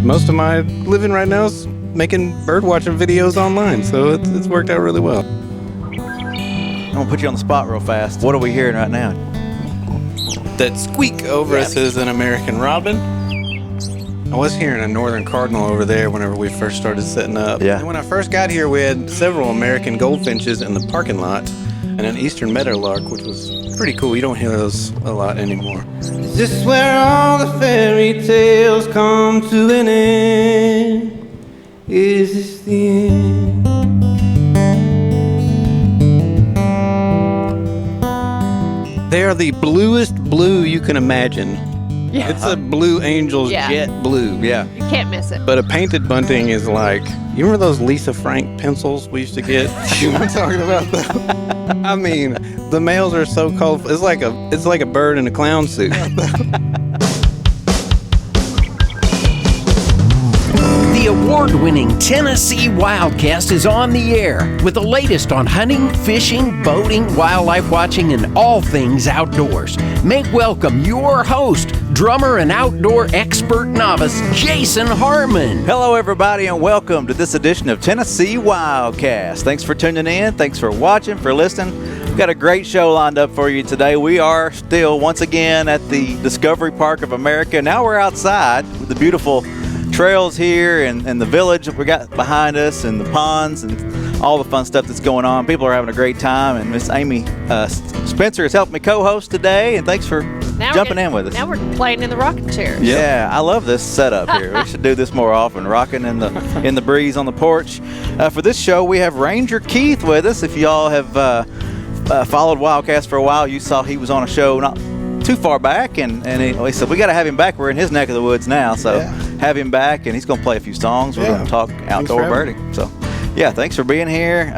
most of my living right now is making bird watching videos online, so it's worked out really well. I'm gonna put you on the spot real fast. What are we hearing right now? That squeak over us is an American robin. I was hearing a northern cardinal over there whenever we first started setting up. Yeah. And when I first got here, we had several American goldfinches in the parking lot and an eastern meadowlark, which was pretty cool. You don't hear those a lot anymore. Is this where all the fairy tales come to an end? Is this the end? They are the bluest blue you can imagine. Yeah. It's a Blue Angels jet blue. Yeah. You can't miss it. But a painted bunting is like, you remember those Lisa Frank pencils we used to get? You know what I'm talking about? I mean, the males are so colorful. It's like a bird in a clown suit. The award-winning Tennessee WildCast is on the air with the latest on hunting, fishing, boating, wildlife watching, and all things outdoors. Make welcome your host, drummer and outdoor expert novice, Jason Harmon. Hello, everybody, and welcome to this edition of Tennessee WildCast. Thanks for tuning in. Thanks for watching, for listening. We've got a great show lined up for you today. We are still, once again, at the Discovery Park of America. Now we're outside with the beautiful trails here and the village that we got behind us and the ponds and all the fun stuff that's going on. People are having a great time, and Miss Amy Spencer has helped me co-host today, and thanks for jumping in with us. Now we're playing in the rocking chairs. Yeah, I love this setup here. We should do this more often, rocking in the breeze on the porch. For this show, we have Ranger Keith with us. If y'all have followed WildCast for a while, you saw he was on a show not too far back, and he said we got to have him back. We're in his neck of the woods now, so have him back, and he's going to play a few songs. We're going to talk outdoor birding. So, yeah, thanks for being here.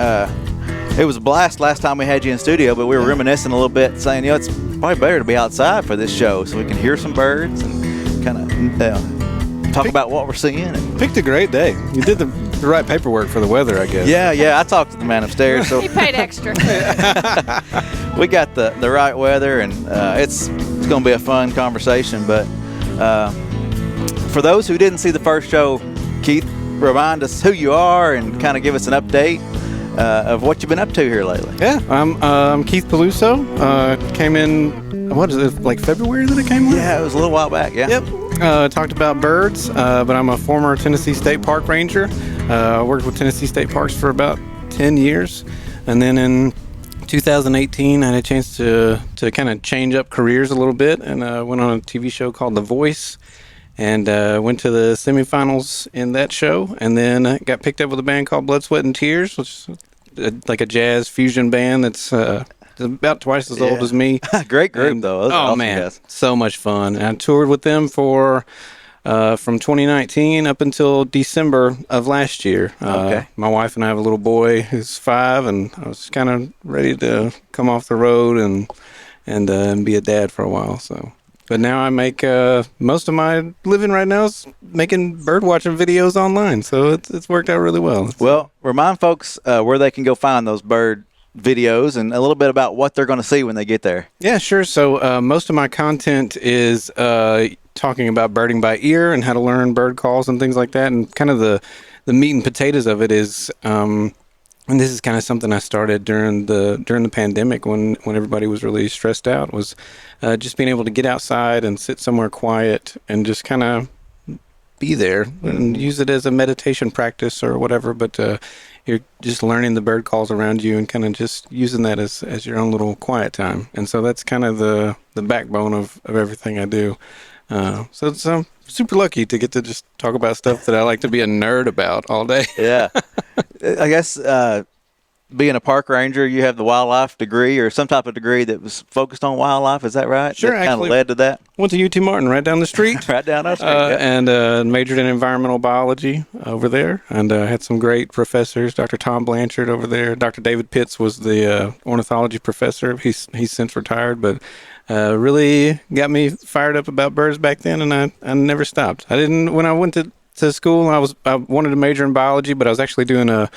It was a blast last time we had you in studio, but we were reminiscing a little bit, saying, it's probably better to be outside for this show so we can hear some birds and kind of talk about what we're seeing. Picked a great day. You did the right paperwork for the weather, I guess. Yeah. I talked to the man upstairs. So He paid extra. we got the right weather, and it's going to be a fun conversation. But for those who didn't see the first show, Keith, remind us who you are and kind of give us an update of what you've been up to here lately. Yeah, I'm Keith Paluso. Came in, what is it, like February that I came on? Yeah, it was a little while back, yeah. Yep. Talked about birds, but I'm a former Tennessee State Park Ranger. Worked with Tennessee State Parks for about 10 years. And then in 2018, I had a chance to kind of change up careers a little bit, and went on a TV show called The Voice, and went to the semifinals in that show, and then got picked up with a band called Blood, Sweat, and Tears, which is like a jazz fusion band that's about twice as old as me. Great group, though. Those are awesome man, guys. So much fun. And I toured with them for from 2019 up until December of last year. Okay. My wife and I have a little boy who's 5, and I was kind of ready to come off the road and be a dad for a while. So, but now I make most of my living right now is making bird watching videos online. So it's worked out really well. Well, remind folks where they can go find those bird videos and a little bit about what they're going to see when they get there. Yeah, sure. So most of my content is talking about birding by ear and how to learn bird calls and things like that. And kind of the meat and potatoes of it is, and this is kind of something I started during the pandemic when everybody was really stressed out, was just being able to get outside and sit somewhere quiet and just kind of be there and use it as a meditation practice or whatever. But you're just learning the bird calls around you and kind of just using that as your own little quiet time. And so that's kind of the backbone of everything I do. So I'm super lucky to get to just talk about stuff that I like to be a nerd about all day. Yeah. I guess being a park ranger, you have the wildlife degree or some type of degree that was focused on wildlife. Is that right? Sure. That kind of led to that? Went to UT Martin right down the street. Right down our street. And majored in environmental biology over there. And had some great professors. Dr. Tom Blanchard over there. Dr. David Pitts was the ornithology professor. He's since retired, but really got me fired up about birds back then, and I never stopped. When I went to school, I wanted to major in biology, but I was actually doing a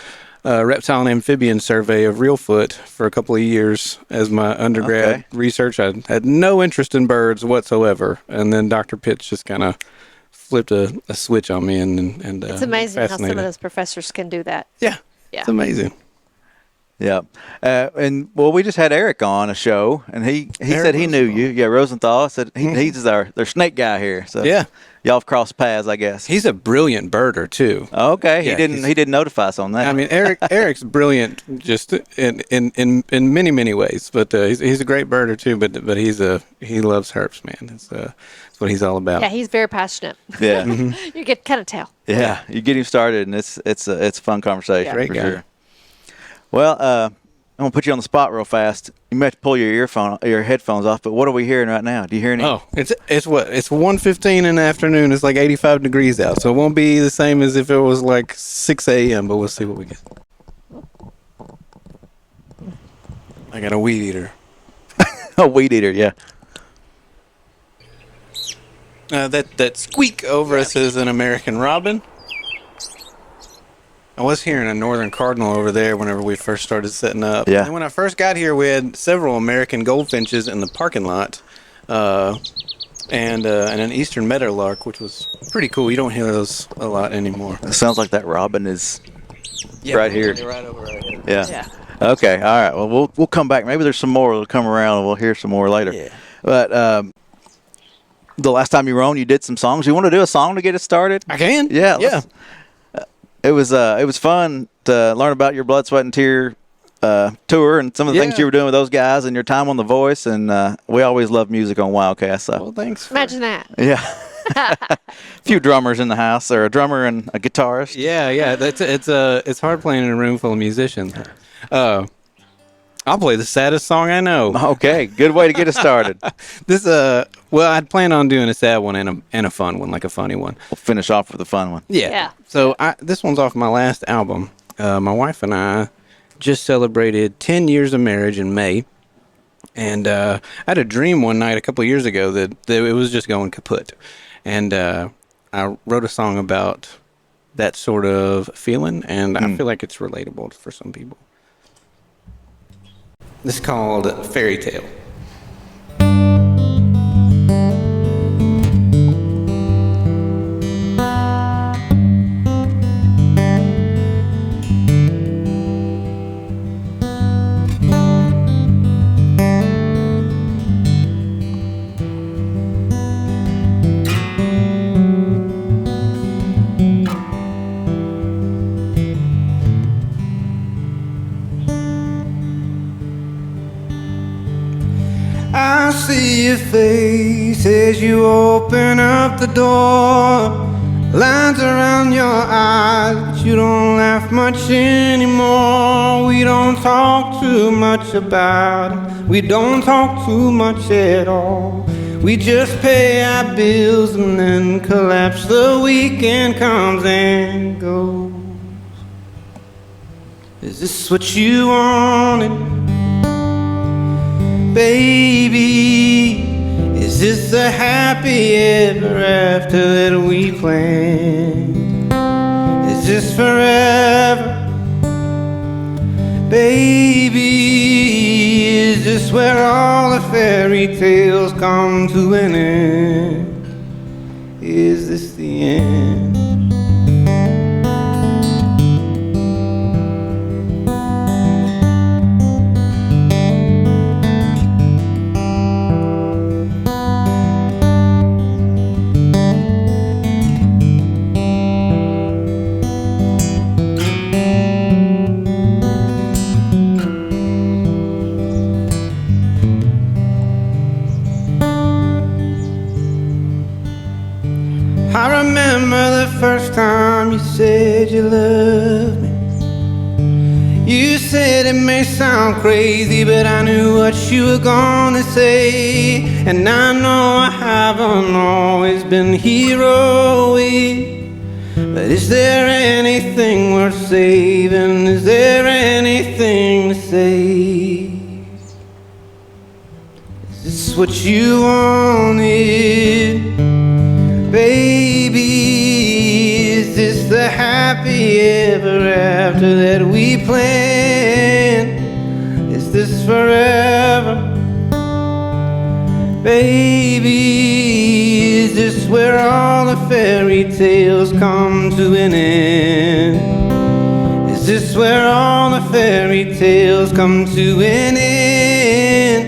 reptile and amphibian survey of reelfoot for a couple of years as my undergrad research. I had no interest in birds whatsoever, and then Dr. Pitts just kind of flipped a switch on me, and It's amazing how some of fascinated. those professors can do that. Yeah, Yeah. it's amazing. Yeah. And well, we just had Eric on a show, and he Eric said he knew Rosenthal. you. Yeah, Rosenthal said he's their snake guy here. So Yeah. y'all have crossed paths, I guess. He's a brilliant birder too. Okay, Yeah, he didn't notify us on that. I mean, Eric's brilliant just in many many ways, but he's a great birder too. But he loves herps, man. That's what he's all about. Yeah, he's very passionate. yeah, You can kind of tell. yeah. You get him started, and it's a fun conversation. Great for guy. sure. Well, I'm gonna put you on the spot real fast. You might have to pull your headphones off. But what are we hearing right now? Do you hear any? Oh, it's 1:15 in the afternoon. It's like 85 degrees out, so it won't be the same as if it was like 6 a.m. But we'll see what we get. I got a weed eater. A weed eater. Yeah. That squeak over us is an American robin. I was hearing a northern cardinal over there whenever we first started setting up. Yeah. And when I first got here, we had several American goldfinches in the parking lot, and an eastern meadowlark, which was pretty cool. You don't hear those a lot anymore. It sounds like that robin is right here. Right over right here. Yeah. Yeah. Okay. All right. Well, we'll come back. Maybe there's some more that'll come around, and we'll hear some more later. Yeah. But the last time you were on, you did some songs. You want to do a song to get us started? I can. Yeah. Yeah. It was fun to learn about your Blood, Sweat, and Tear tour and some of the things Yeah. you were doing with those guys and your time on The Voice. And we always love music on WildCast. So Well, thanks. Imagine that. yeah, a few drummers in the house, or a drummer and a guitarist. Yeah. It's hard playing in a room full of musicians. I'll play the saddest song I know. Okay, good way to get us started. This well, I'd plan on doing a sad one and a fun one, like a funny one. We'll finish off with a fun one. Yeah. So this one's off my last album. My wife and I just celebrated 10 years of marriage in May, and I had a dream one night a couple of years ago that it was just going kaput, and I wrote a song about that sort of feeling, and I feel like it's relatable for some people. This is called Fairy Tale. I see your face as you open up the door. Lines around your eyes, but you don't laugh much anymore. We don't talk too much about it. We don't talk too much at all. We just pay our bills and then collapse. The weekend comes and goes. Is this what you wanted? Baby, is this the happy ever after that we planned? Is this forever? Baby, is this where all the fairy tales come to an end? Is this the end? I remember the first time you said you loved me. You said it may sound crazy, but I knew what you were gonna say. And I know I haven't always been heroic, but is there anything worth saving? Is there anything to say? Is this what you wanted? Baby, is this the happy ever after that we planned? Is this forever? Baby, is this where all the fairy tales come to an end? Is this where all the fairy tales come to an end?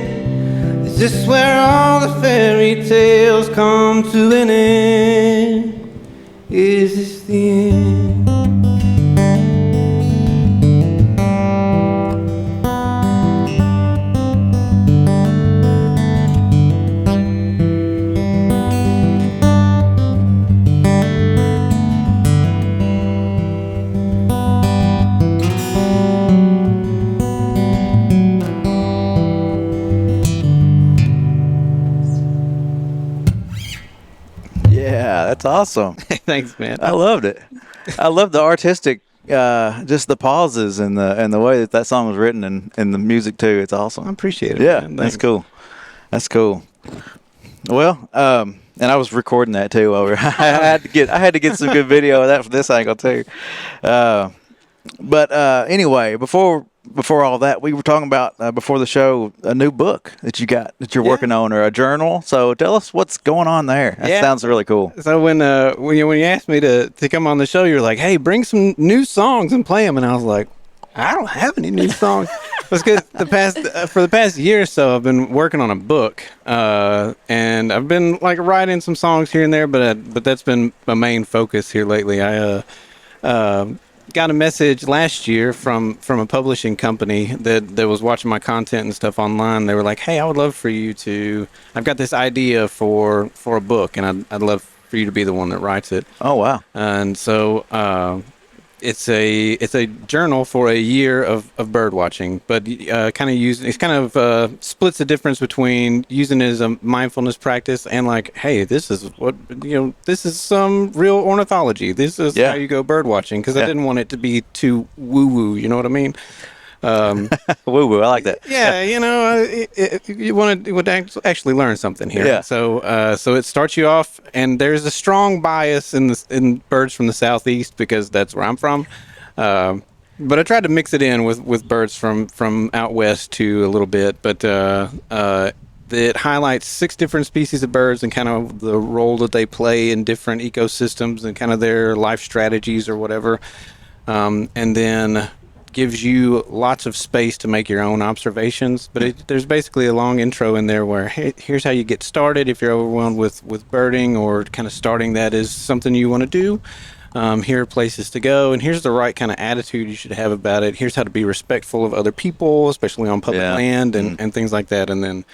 Is this where all the fairy tales come to an end? Is this the end? Yeah, that's awesome. Thanks, man. I loved it. I love the artistic, just the pauses and the way that song was written and the music too. It's awesome. I appreciate it. Yeah, man. that's Thanks. cool. That's cool. Well, and I was recording that too. I had to get some good video of that from this angle too. But anyway, before all that, we were talking about before the show a new book that you're working on, or a journal. So tell us what's going on there. That sounds really cool. So when you asked me to come on the show, you were like, "Hey, bring some new songs and play them," and I was like, "I don't have any new songs." That's because for the past year or so, I've been working on a book, and I've been like writing some songs here and there, but that's been my main focus here lately. I got a message last year from a publishing company that was watching my content and stuff online. They were like, "Hey, I would love for you to. I've got this idea for a book, and I'd love for you to be the one that writes it." Oh wow! And so it's a journal for a year of bird watching, but splits the difference between using it as a mindfulness practice and like, hey, this is some real ornithology. This is how you go bird watching, because I didn't want it to be too woo woo. You know what I mean? Woo woo, I like that. Yeah, you want to actually learn something here. Yeah. So it starts you off, and there's a strong bias in birds from the southeast because that's where I'm from. But I tried to mix it in with birds from out west too a little bit. But it highlights 6 different species of birds and kind of the role that they play in different ecosystems and kind of their life strategies or whatever. And then gives you lots of space to make your own observations, but there's basically a long intro in there where, hey, here's how you get started if you're overwhelmed with birding, or kind of starting that is something you want to do. Here are places to go, and here's the right kind of attitude you should have about it. Here's how to be respectful of other people, especially on public land and things like that. And then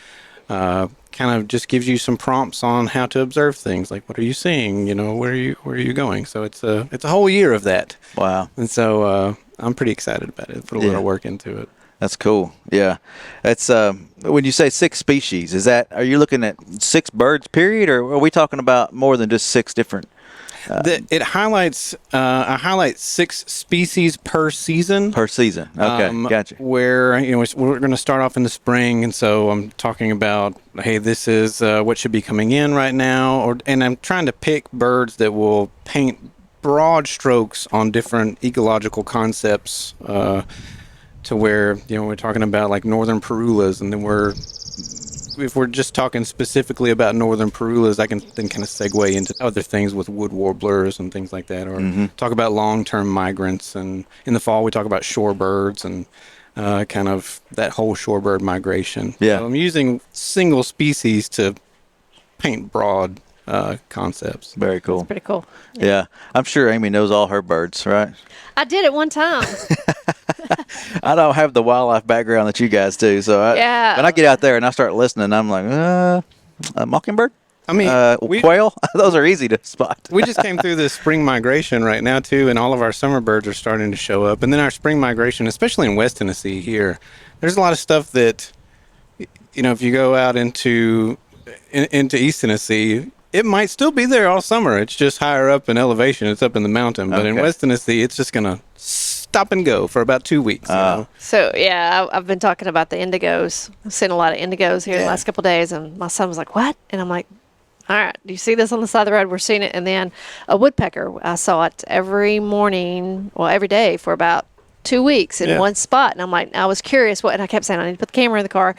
kind of just gives you some prompts on how to observe things, like what are you seeing? Where are you going? So it's a whole year of that. Wow. And so I'm pretty excited about it. Put a lot of work into it. That's cool. Yeah. That's when you say 6 species, are you looking at 6 birds period, or are we talking about more than just 6 different? It highlights I highlight 6 species per season. Per season. Okay. Gotcha. Where we're going to start off in the spring, and so I'm talking about, hey, this is what should be coming in right now, and I'm trying to pick birds that will paint broad strokes on different ecological concepts, to where we're talking about like northern parulas, and then if we're just talking specifically about northern parulas, I can then kind of segue into other things with wood warblers and things like that, or talk about long-term migrants. And in the fall, we talk about shorebirds and kind of that whole shorebird migration. Yeah. So I'm using single species to paint broad concepts. Very cool. That's pretty cool. Yeah. I'm sure Amy knows all her birds, right? I did it one time. I don't have the wildlife background that you guys do, so when I get out there and I start listening, I'm like, a mockingbird? I mean, quail? Those are easy to spot. We just came through the spring migration right now, too, and all of our summer birds are starting to show up. And then our spring migration, especially in West Tennessee here, there's a lot of stuff that, if you go out into East Tennessee, it might still be there all summer. It's just higher up in elevation. It's up in the mountain. But in West Tennessee, it's just going to stop and go for about 2 weeks. So, I've been talking about the indigos. I've seen a lot of indigos here the last couple of days, and my son was like, what? And I'm like, all right, do you see this on the side of the road? We're seeing it. And then a woodpecker, I saw it every day for about 2 weeks in one spot. And I'm like, I was curious and I kept saying, I need to put the camera in the car.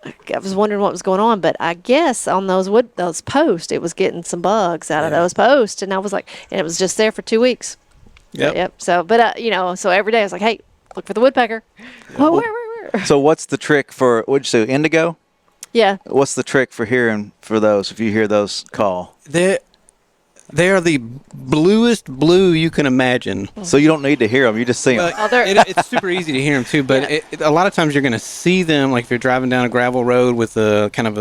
I was wondering what was going on, but I guess on those posts, it was getting some bugs out of those posts, and I was like, and it was just there for 2 weeks. Yep. So, but so every day I was like, hey, look for the woodpecker. Oh, where? So what's the trick for, what'd you say, indigo? Yeah. What's the trick for hearing for those, if you hear those call? They are the bluest blue you can imagine. So you don't need to hear them, you just see them. It's super easy to hear them too, but a lot of times you're going to see them, like if you're driving down a gravel road with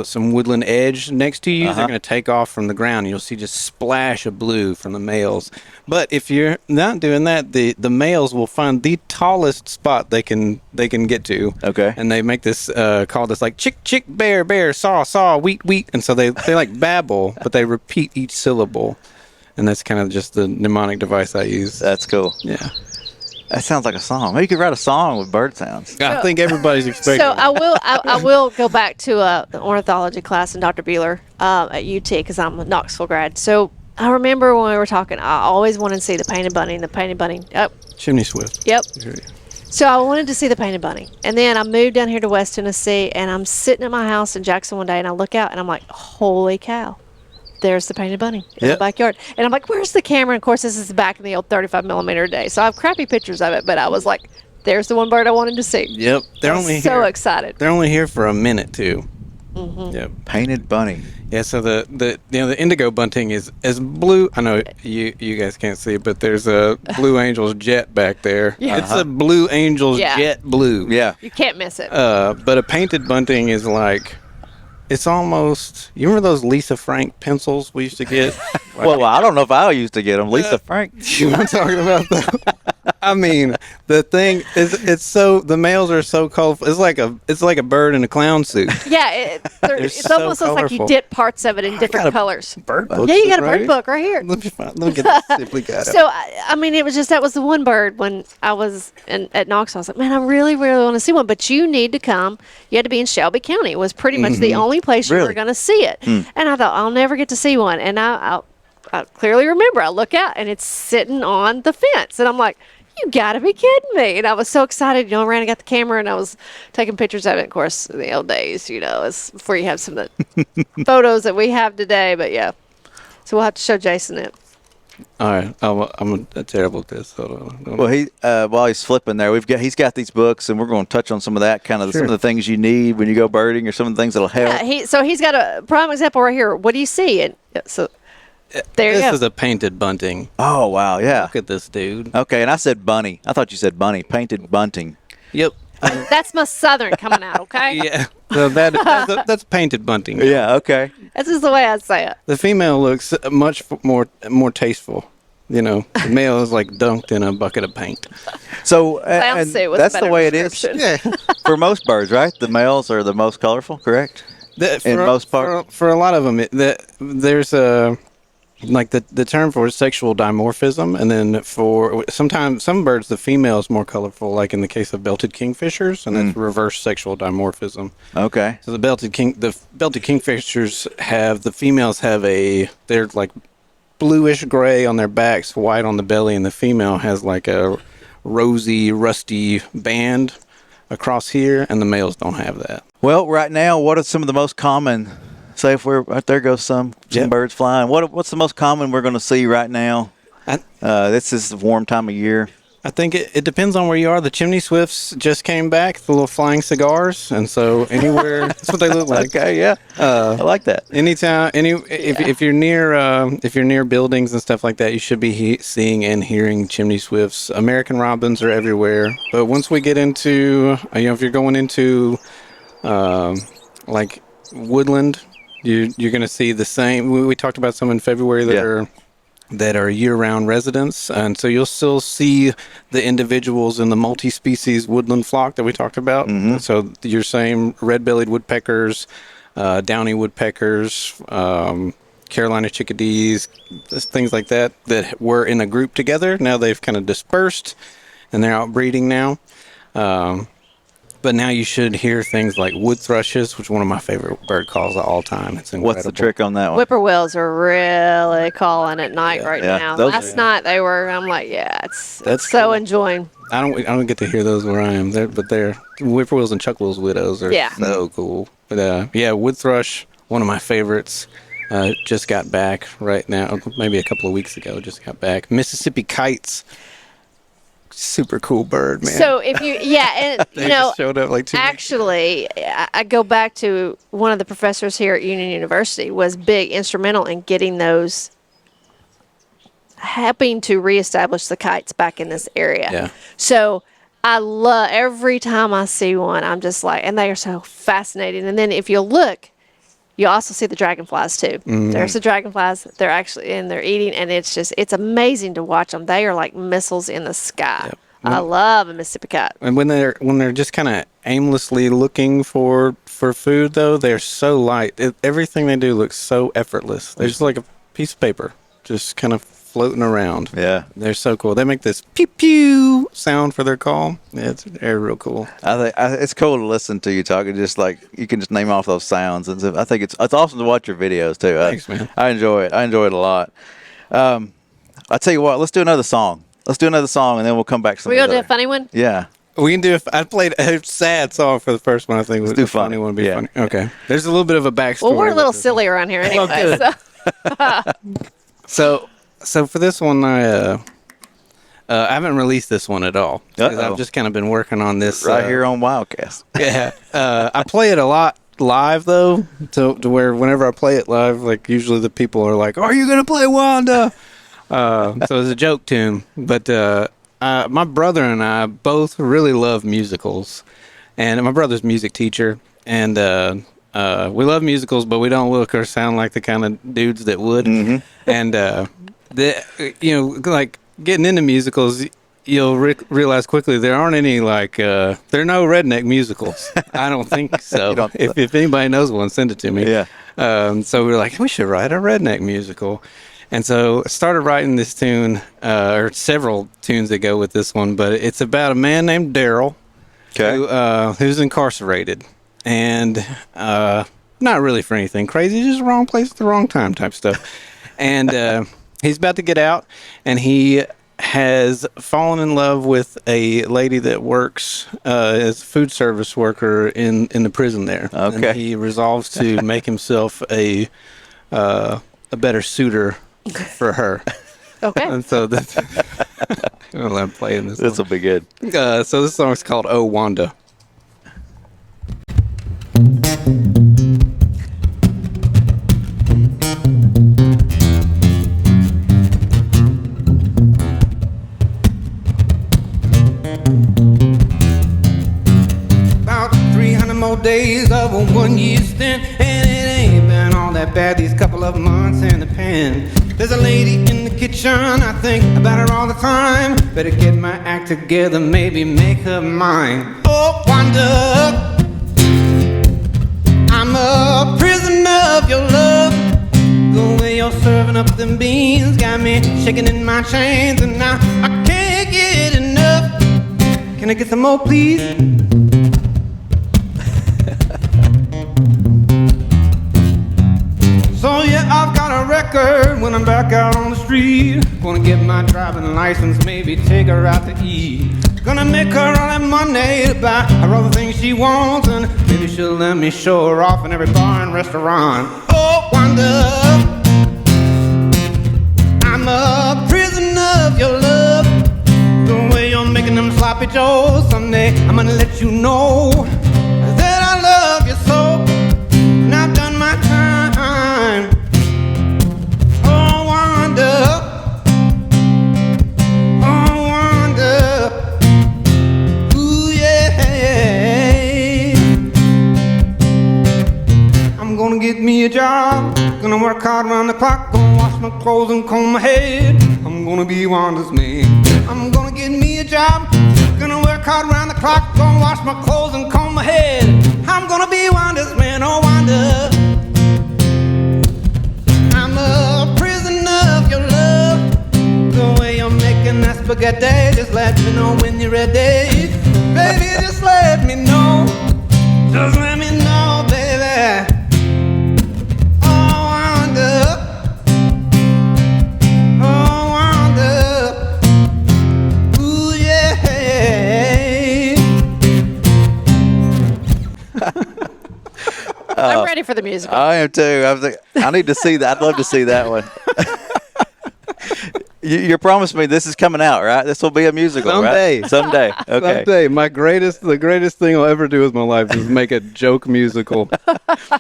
some woodland edge next to you, they're going to take off from the ground. And you'll see just splash of blue from the males. But if you're not doing that, the males will find the tallest spot they can get to. Okay. And they make this call that's like chick, chick, bear, bear, saw, saw, wheat, wheat. And so they like babble, but they repeat each syllable. And that's kind of just the mnemonic device I use. That's cool. Yeah. That sounds like a song. Maybe you could write a song with bird sounds. I think everybody's expecting. So I will go back to the ornithology class in Dr. Beeler at UT because I'm a Knoxville grad. So I remember when we were talking, I always wanted to see the painted bunny and the painted bunny. Oh, Chimney swift. yep. So I wanted to see the painted bunny. And then I moved down here to West Tennessee, and I'm sitting at my house in Jackson one day, and I look out, and I'm like, holy cow. There's the painted bunny in the backyard. And I'm like, where's the camera? And of course, this is back in the old 35 millimeter day. So I have crappy pictures of it, but I was like, there's the one bird I wanted to see. Yep. I was so excited. They're only here for a minute, too. Mm-hmm. Yep. Painted bunny. Yeah, so the indigo bunting is as blue. I know you guys can't see it, but there's a Blue Angels jet back there. Yeah. It's a Blue Angels jet blue. Yeah. You can't miss it. But a painted bunting is like, it's almost, you remember those Lisa Frank pencils we used to get? Well, I don't know if I used to get them. Lisa Frank. You know what I'm talking about, though? I mean, the thing is, the males are so colorful. It's like a bird in a clown suit. Yeah, it's so almost looks like you colorful. dip parts of it in different colors. Bird book. Yeah, you got a bird book right here. Let me get this simply got So, I mean, it was just, that was the one bird when I was at Knoxville. I was like, man, I really, really want to see one. But you need to come. You had to be in Shelby County. It was pretty much the only place you were Really? going to see it. And I thought, I'll never get to see one. And I clearly remember, I look out and it's sitting on the fence. And I'm like, you got to be kidding me. And I was so excited. I ran and got the camera and I was taking pictures of it. Of course, in the old days, it's before you have some of the photos that we have today. But yeah. So we'll have to show Jason it. All right, I'm terrible at this. Hold on. Well, while he's flipping there, he's got these books, and we're going to touch on some of that, some of the things you need when you go birding, or some of the things that'll help. Yeah, he's got a prime example right here. What do you see? And so there you go. This is a painted bunting. Oh wow, yeah. Look at this dude. Okay, and I said bunny. I thought you said bunny. Painted bunting. Yep. That's my southern coming out, okay? Yeah. So that's painted bunting. Yeah. Okay. That's just the way I say it. The female looks much more tasteful. The male is like dunked in a bucket of paint. So Clown suit was a that's the better way it is description. for most birds, right? The males are the most colorful, correct? In most part? For a lot of them, there's a like the term for sexual dimorphism, and then for sometimes some birds the female is more colorful, like in the case of belted kingfishers, and that's reverse sexual dimorphism. Okay. So the belted kingfishers the females they're like bluish gray on their backs, white on the belly, and the female has like a rosy rusty band across here, and the males don't have that. Well, right now, what are some of the most common? Say if we're right there goes some birds flying. What's the most common we're going to see right now? This is the warm time of year. I think it depends on where you are. The chimney swifts just came back, the little flying cigars, and so anywhere that's what they look like. Okay, yeah, I like that. Anytime, if you're near buildings and stuff like that, you should be seeing and hearing chimney swifts. American robins are everywhere, but once we get into if you're going into like woodland, you're going to see the same. We talked about some in February that are year-round residents, and so you'll still see the individuals in the multi-species woodland flock that we talked about. Mm-hmm. So your same red-bellied woodpeckers, downy woodpeckers, Carolina chickadees, things like that were in a group together. Now they've kind of dispersed, and they're out breeding now. But now you should hear things like wood thrushes, which is one of my favorite bird calls of all time. It's incredible. What's the trick on that one? Whippoorwills are really calling at night now. Last night they were. I'm like, that's so cool. enjoying. I don't get to hear those where I am. Whippoorwills and chuckwills widows are so cool. But yeah, wood thrush, one of my favorites. Just got back right now, maybe a couple of weeks ago. Just got back. Mississippi kites, super cool bird, man. So if you, and they just showed up like 2 weeks. actually, I go back to one of the professors here at Union University was big instrumental in getting those, helping to reestablish the kites back in this area. Yeah. So I love every time I see one. I'm just like, and they are so fascinating. And then if you look, you also see the dragonflies too. There's the dragonflies. They're actually and they're eating, and it's amazing to watch them. They are like missiles in the sky. Yep. I love a Mississippi kite. And when they're just kind of aimlessly looking for food, though, they're so light. Everything they do looks so effortless. They're just like a piece of paper, just kind of floating around. Yeah. They're so cool. They make this pew pew sound for their call. Yeah, they're real cool. I think it's cool to listen to you talking. Just like you can just name off those sounds, and I think it's awesome to watch your videos too. Thanks, man. I enjoy it. I enjoy it a lot. I tell you what, let's do another song. Let's do another song, and then we'll come back to some We of gonna the do a funny one? Yeah. We can do. I played a sad song for the first one. I think Let's do the funny funny. one. Be Yeah. funny. Okay. There's a little bit of a backstory. Well, we're a with little this. silly around here anyway. good. So. So for this one, I haven't released this one at all. 'Cause Uh-oh. I've just kind of been working on this Right here on WildCast. Yeah. I play it a lot live though, to where whenever I play it live, like usually the people are like, "Are you gonna play Wanda?" So it's a joke tune. But my brother and I both really love musicals, and my brother's a music teacher, and we love musicals, but we don't look or sound like the kind of dudes that would. Mm-hmm. And like getting into musicals, you'll realize quickly there aren't any like there are no redneck musicals. I don't think so. If anybody knows one, send it to me. Yeah. So we were like, we should write a redneck musical, and so I started writing this tune, or several tunes that go with this one. But it's about a man named Daryl, who's incarcerated, and not really for anything crazy, just wrong place at the wrong time type stuff, and. He's about to get out, and he has fallen in love with a lady that works as a food service worker in the prison there. Okay. And he resolves to make himself a better suitor for her. Okay. And so that's I'm gonna let him play in this. This will be good. So this song is called "Oh Wanda." Days of a 1 year stint, and it ain't been all that bad these couple of months in the pen. There's a lady in the kitchen, I think about her all the time. Better get my act together, maybe make her mine. Oh, Wanda, I'm a prisoner of your love. The way you're serving up them beans got me shaking in my chains, and now I can't get enough. Can I get some more, please? So yeah, I've got a record when I'm back out on the street. Gonna get my driving license, maybe take her out to eat. Gonna make her all that money to buy her all the things she wants, and maybe she'll let me show her off in every bar and restaurant. Oh, Wanda, I'm a prisoner of your love. The way you're making them sloppy joes, someday I'm gonna let you know that I love you so, and I've done my time. Oh, Wanda, oh, Wanda, ooh, yeah. I'm gonna get me a job, gonna work hard around the clock, gonna wash my clothes and comb my head. I'm gonna be Wanda's man. I'm gonna get me a job, gonna work hard around the clock, gonna wash my clothes and comb my head. I'm gonna be Wanda's man, oh, Wanda. I'm a prisoner of your love. The way you're making that spaghetti, just let me know when you're ready. Baby, just let me know. Just let me know, baby. Oh, Wanda. Oh, Wanda. Ooh, yeah. ready for the musical. I am too. I need to see that. I'd love to see that one. You promised me this is coming out, right? This will be a musical, Someday. right? Someday. Okay. Someday, the greatest thing I'll ever do with my life is make a joke musical.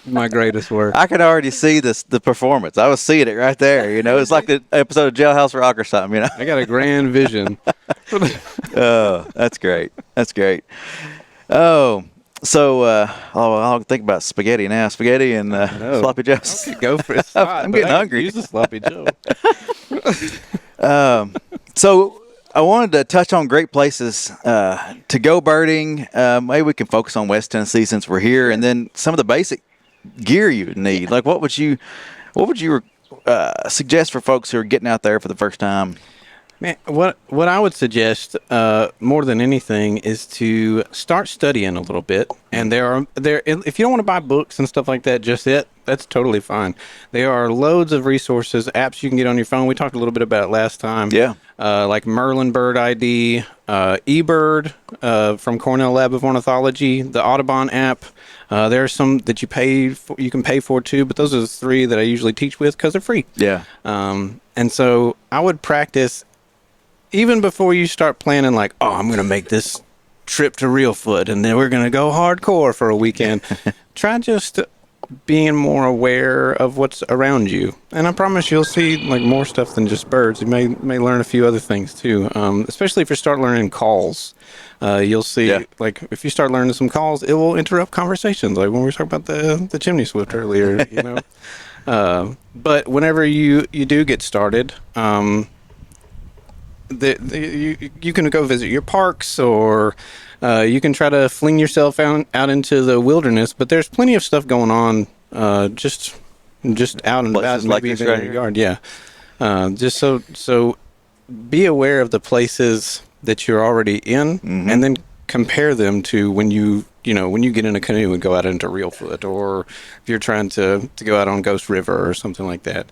My greatest work. I can already see the performance. I was seeing it right there. It's like the episode of Jailhouse Rock or something. I got a grand vision. Oh, that's great. That's great. Oh, so I'll think about spaghetti now. Spaghetti and sloppy joes. Go for it. I'm getting hungry. Use a sloppy Joe. So I wanted to touch on great places to go birding. Maybe we can focus on West Tennessee since we're here, and then some of the basic gear you would need. Like, what would you suggest for folks who are getting out there for the first time? Man, what I would suggest more than anything is to start studying a little bit. And if you don't want to buy books and stuff like that just yet, that's totally fine. There are loads of resources, apps you can get on your phone. We talked a little bit about it last time. Yeah. Like Merlin Bird ID, eBird from Cornell Lab of Ornithology, the Audubon app. There are some that you can pay for too, but those are the three that I usually teach with because they're free. Yeah. And so I would practice even before you start planning, like, oh, I'm going to make this trip to Reelfoot and then we're going to go hardcore for a weekend. Try just being more aware of what's around you. And I promise you'll see like more stuff than just birds. You may learn a few other things too, especially if you start learning calls. You'll see, like, if you start learning some calls, it will interrupt conversations, like when we were talking about the chimney swift earlier, But whenever you do get started, you can go visit your parks, or you can try to fling yourself out into the wilderness. But there's plenty of stuff going on just out and about, like maybe this even right in your here. yard. Yeah, just so be aware of the places that you're already in, and then compare them to when you get in a canoe and go out into Reelfoot, or if you're trying to go out on Ghost River or something like that.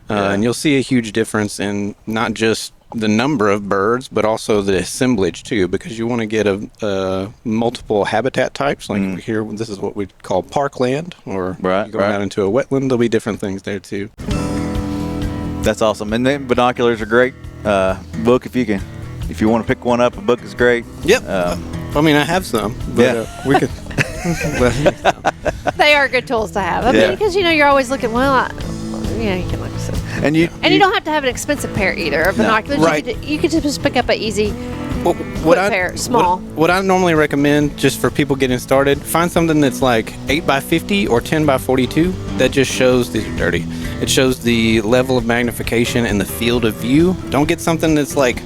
And you'll see a huge difference in not just the number of birds, but also the assemblage too, because you want to get a multiple habitat types. Like here, this is what we call parkland, or you go out into a wetland. There'll be different things there too. That's awesome. And then binoculars are great. Book if you want to pick one up, a book is great. Yep. I mean, I have some, but we could. They are good tools to have. I mean, because you're always looking. Well, you can look. And you don't have to have an expensive pair either of binoculars. Right. You could just pick up an easy pair, small. What I normally recommend, just for people getting started, find something that's like 8x50 or 10x42. That just shows, these are dirty, it shows the level of magnification and the field of view. Don't get something that's like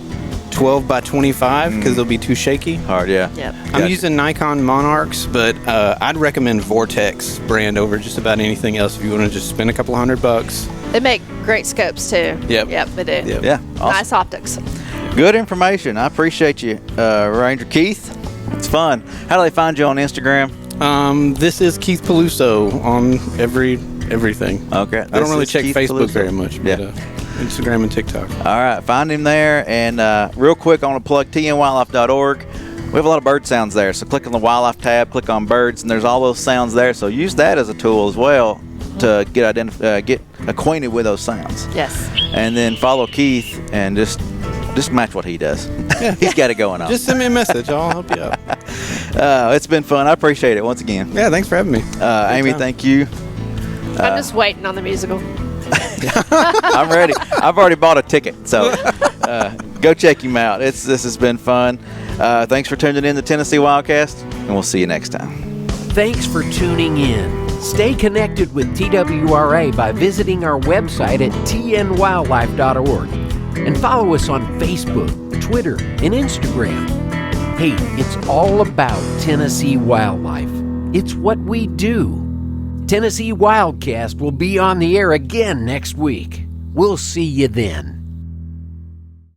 12x25 because they'll be too shaky. Hard, yeah. Yep. I'm using Nikon Monarchs, but I'd recommend Vortex brand over just about anything else if you want to just spend a couple $100. They make great scopes too. Yep. They do. Yep. Yeah. Awesome. Nice optics. Good information. I appreciate you, Ranger Keith. It's fun. How do they find you on Instagram? This is Keith Paluso on everything. Okay. I don't really check Keith Facebook Paluso. very much, but Instagram and TikTok. All right. Find him there. And real quick, I want to plug tnwildlife.org. We have a lot of bird sounds there. So click on the wildlife tab, click on birds, and there's all those sounds there. So use that as a tool as well to get acquainted with those sounds. Yes. And then follow Keith and just match what he does. Yeah. He's got it going on. Just send me a message. I'll help you out. It's been fun. I appreciate it once again. Yeah, thanks for having me. Amy, time. Thank you. I'm just waiting on the musical. I'm ready. I've already bought a ticket, so go check him out. This has been fun. Thanks for tuning in to Tennessee WildCast, and we'll see you next time. Thanks for tuning in. Stay connected with TWRA by visiting our website at tnwildlife.org and follow us on Facebook, Twitter, and Instagram. Hey, it's all about Tennessee wildlife. It's what we do. Tennessee WildCast will be on the air again next week. We'll see you then.